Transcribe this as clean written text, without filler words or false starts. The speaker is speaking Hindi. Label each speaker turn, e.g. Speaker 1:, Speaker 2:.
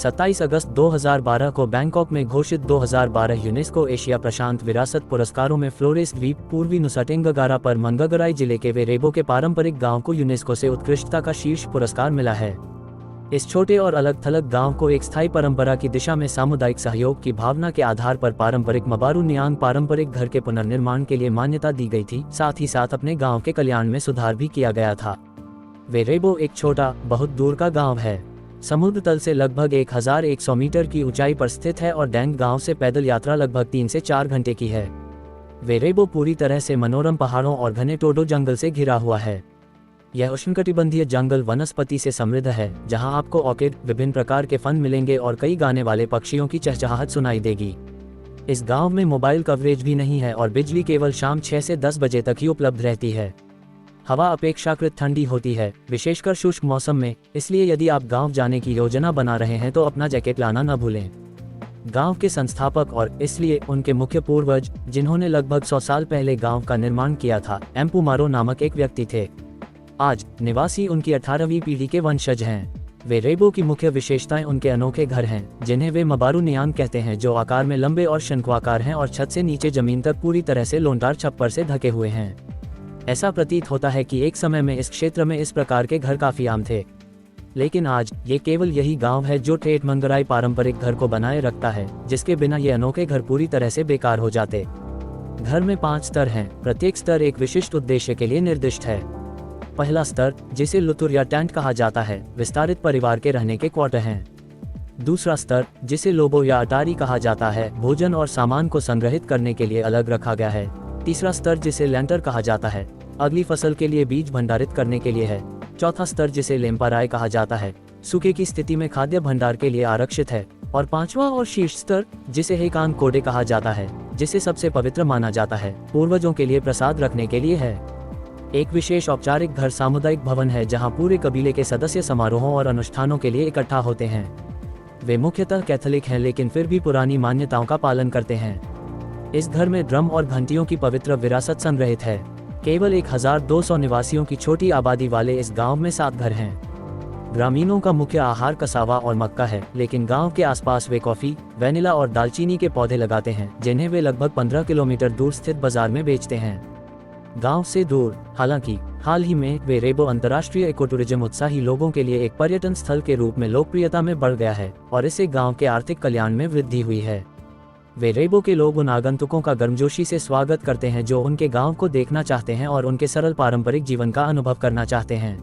Speaker 1: 27 अगस्त 2012 को बैंकॉक में घोषित 2012 यूनेस्को एशिया प्रशांत विरासत पुरस्कारों में फ्लोरेस द्वीप पूर्वी नुसा टेंगगारा पर मंगगराई जिले के वेरेबो के पारंपरिक गांव को यूनेस्को से उत्कृष्टता का शीर्ष पुरस्कार मिला है। इस छोटे और अलग थलग गांव को एक स्थायी परंपरा की दिशा में सामुदायिक सहयोग की भावना के आधार पर पारंपरिक मबारू नियांग पारंपरिक घर के पुनर्निर्माण के लिए मान्यता दी गई थी। साथ ही साथ अपने गांव के कल्याण में सुधार भी किया गया था। वेरेबो एक छोटा, बहुत दूर का गांव है। समुद्र तल से लगभग 1100 मीटर की ऊंचाई पर स्थित है और डैंग गांव से पैदल यात्रा लगभग 3 से 4 घंटे की है। वेरेबो पूरी तरह से मनोरम पहाड़ों और घने टोडो जंगल से घिरा हुआ है। यह उष्णकटिबंधीय जंगल वनस्पति से समृद्ध है, जहां आपको ऑर्किड, विभिन्न प्रकार के फन मिलेंगे और कई गाने वाले पक्षियों की चहचहाहट सुनाई देगी। इस गांव में मोबाइल कवरेज भी नहीं है और बिजली केवल शाम 6 से 10 बजे तक ही उपलब्ध रहती है। हवा अपेक्षाकृत ठंडी होती है, विशेषकर शुष्क मौसम में, इसलिए यदि आप गांव जाने की योजना बना रहे हैं तो अपना जैकेट लाना न भूलें। गांव के संस्थापक और इसलिए उनके मुख्य पूर्वज, जिन्होंने लगभग 100 साल पहले गांव का निर्माण किया था, एम्पुमारो नामक एक व्यक्ति थे। आज निवासी उनकी 18वीं पीढ़ी के वंशज हैं। वेरेबो की मुख्य विशेषताएं उनके अनोखे घर हैं, जिन्हें वे मबारू नियांग कहते हैं, जो आकार में लंबे और शंक्वाकार हैं और छत से नीचे जमीन तक पूरी तरह से लोंटार छप्पर से ढके हुए हैं। ऐसा प्रतीत होता है कि एक समय में इस क्षेत्र में इस प्रकार के घर काफी आम थे, लेकिन आज ये केवल यही गांव है जो ठेठ मंगराई पारंपरिक घर को बनाए रखता है, जिसके बिना ये अनोखे घर पूरी तरह से बेकार हो जाते। घर में 5 स्तर हैं, प्रत्येक स्तर एक विशिष्ट उद्देश्य के लिए निर्दिष्ट है। पहला स्तर, जिसे लुतुर या टेंट कहा जाता है, विस्तारित परिवार के रहने के क्वार्टर हैं। दूसरा स्तर, जिसे लोबो या अटारी कहा जाता है, भोजन और सामान को संग्रहित करने के लिए अलग रखा गया है। तीसरा स्तर, जिसे लैंटर कहा जाता है, अगली फसल के लिए बीज भंडारित करने के लिए है। चौथा स्तर, जिसे लेम्पाराय कहा जाता है, सूखे की स्थिति में खाद्य भंडार के लिए आरक्षित है। और पांचवा और शीर्ष स्तर, जिसे हेकान कोडे कहा जाता है, जिसे सबसे पवित्र माना जाता है, पूर्वजों के लिए प्रसाद रखने के लिए है। एक विशेष औपचारिक घर सामुदायिक भवन है, जहां पूरे कबीले के सदस्य समारोहों और अनुष्ठानों के लिए इकट्ठा होते हैं। वे मुख्यतः कैथोलिक हैं, लेकिन फिर भी पुरानी मान्यताओं का पालन करते हैं। इस घर में ड्रम और घंटियों की पवित्र विरासत संग्रहित है। केवल 1200 निवासियों की छोटी आबादी वाले इस गांव में 7 घर हैं। ग्रामीणों का मुख्य आहार कसावा और मक्का है, लेकिन गांव के आसपास वे कॉफी, वेनिला और दालचीनी के पौधे लगाते हैं, जिन्हें वे लगभग 15 किलोमीटर दूर स्थित बाजार में बेचते हैं। गांव से दूर, हालांकि हाल ही में वेरेबो अंतर्राष्ट्रीय इकोटूरिज्म उत्साही लोगों के लिए एक पर्यटन स्थल के रूप में लोकप्रियता में बढ़ गया है और इससे गांव के आर्थिक कल्याण में वृद्धि हुई है। वेरेबो के लोग उन आगंतुकों का गर्मजोशी से स्वागत करते हैं जो उनके गांव को देखना चाहते हैं और उनके सरल पारंपरिक जीवन का अनुभव करना चाहते हैं।